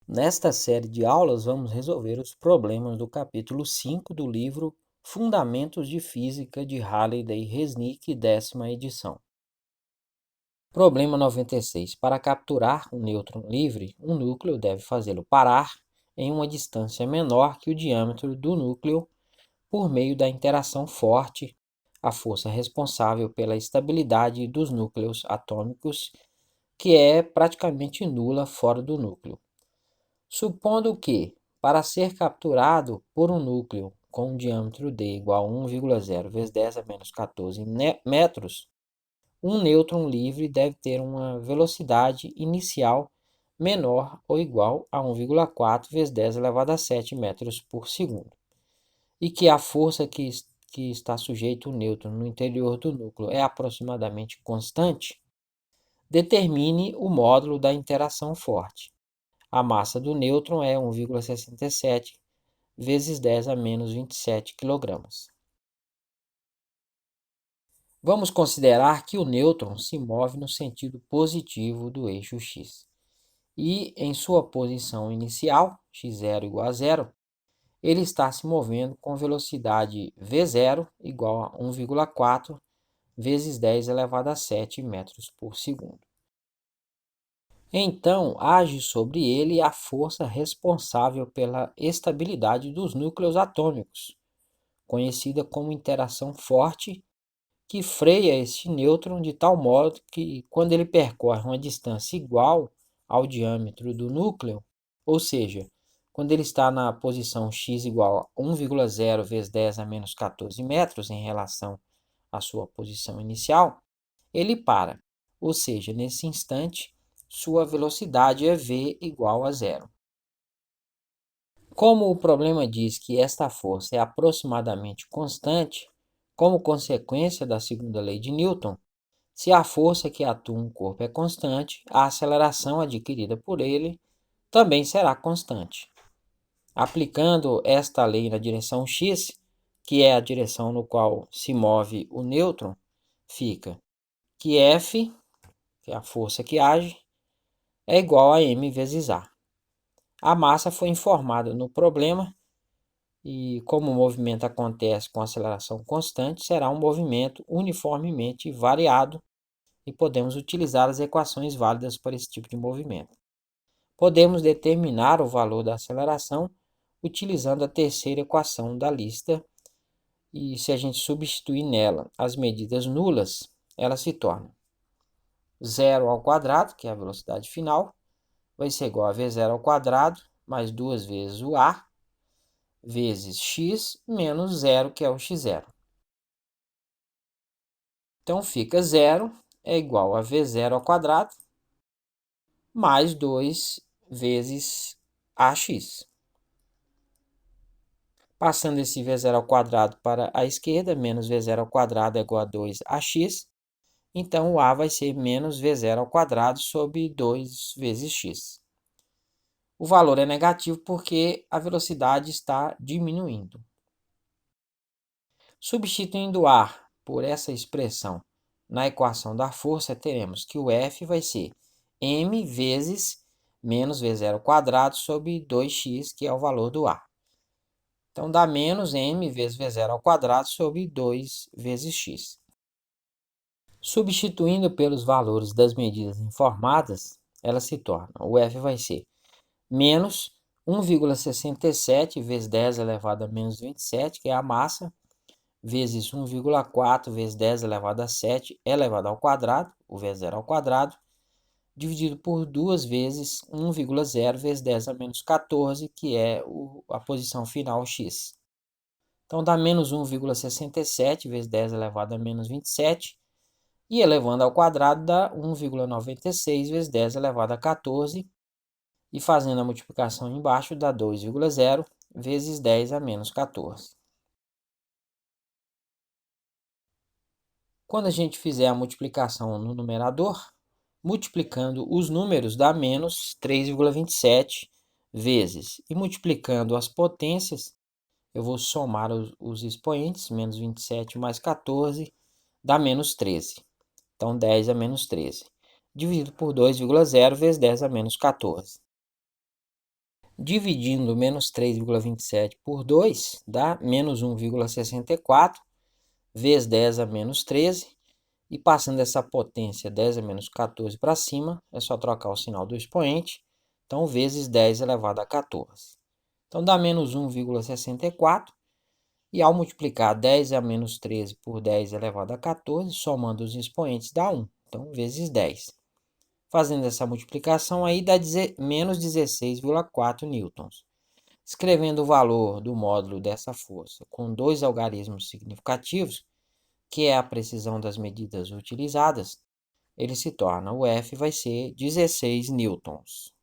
Nesta série de aulas, vamos resolver os problemas do capítulo 5 do livro Fundamentos de Física de Halliday e Resnick, 10ª edição. Problema 96. Para capturar um nêutron livre, um núcleo deve fazê-lo parar em uma distância menor que o diâmetro do núcleo por meio da interação forte, a força responsável pela estabilidade dos núcleos atômicos, que é praticamente nula fora do núcleo. Supondo que, para ser capturado por um núcleo com um diâmetro d igual a 1,0 vezes 10 a menos 14 metros, um nêutron livre deve ter uma velocidade inicial menor ou igual a 1,4 vezes 10 elevado a 7 metros por segundo, e que a força que está sujeito o nêutron no interior do núcleo é aproximadamente constante, determine o módulo da interação forte. A massa do nêutron é 1,67 vezes 10 a menos 27 kg. Vamos considerar que o nêutron se move no sentido positivo do eixo x. E em sua posição inicial, x0 igual a 0, ele está se movendo com velocidade v0 igual a 1,4 vezes 10 elevado a 7 metros por segundo. Então, age sobre ele a força responsável pela estabilidade dos núcleos atômicos, conhecida como interação forte, que freia este nêutron de tal modo que, quando ele percorre uma distância igual ao diâmetro do núcleo, ou seja, quando ele está na posição x igual a 1,0 vezes 10 a menos 14 metros em relação à sua posição inicial, ele para, ou seja, nesse instante, sua velocidade é v igual a 0. Como o problema diz que esta força é aproximadamente constante, como consequência da segunda lei de Newton, se a força que atua um corpo é constante, a aceleração adquirida por ele também será constante. Aplicando esta lei na direção x, que é a direção no qual se move o nêutron, fica que F, que é a força que age, é igual a m vezes a. A massa foi informada no problema e, como o movimento acontece com aceleração constante, será um movimento uniformemente variado e podemos utilizar as equações válidas para esse tipo de movimento. Podemos determinar o valor da aceleração utilizando a terceira equação da lista e, se a gente substituir nela as medidas nulas, ela se torna 0 ao quadrado, que é a velocidade final, vai ser igual a v0 ao quadrado mais 2 vezes o a, vezes x, menos 0, que é o x0. Então, fica 0 é igual a v0 ao quadrado mais 2 vezes ax. Passando esse v0 ao quadrado para a esquerda, menos v0 ao quadrado é igual a 2ax. Então, o a vai ser menos v0 ao quadrado sobre 2 vezes x. O valor é negativo porque a velocidade está diminuindo. Substituindo a por essa expressão na equação da força, teremos que o F vai ser m vezes menos v0 ao quadrado sobre 2x, que é o valor do a. Então, dá menos m vezes v0 ao quadrado sobre 2 vezes x. Substituindo pelos valores das medidas informadas, ela se torna, o F vai ser menos 1,67 vezes 10 elevado a menos 27, que é a massa, vezes 1,4 vezes 10 elevado a 7 elevado ao quadrado, o V0 ao quadrado, dividido por 2 vezes 1,0 vezes 10 a menos 14, que é a posição final x. Então, dá menos 1,67 vezes 10 elevado a menos 27, e elevando ao quadrado dá 1,96 vezes 10 elevado a 14, e fazendo a multiplicação embaixo dá 2,0 vezes 10 a menos 14. Quando a gente fizer a multiplicação no numerador, multiplicando os números dá menos 3,27 vezes. E multiplicando as potências, eu vou somar os expoentes, menos 27 mais 14, dá menos 13. Então, 10 a menos 13. Dividido por 2,0 vezes 10 a menos 14. Dividindo menos 3,27 por 2, dá menos 1,64, vezes 10 a menos 13, e passando essa potência 10 a menos 14 para cima, é só trocar o sinal do expoente, então vezes 10 elevado a 14. Então dá menos 1,64, e ao multiplicar 10 a menos 13 por 10 elevado a 14, somando os expoentes dá 1, então vezes 10. Fazendo essa multiplicação aí dá menos 16,4 newtons. Escrevendo o valor do módulo dessa força com dois algarismos significativos, que é a precisão das medidas utilizadas, ele se torna, o F vai ser 16 newtons.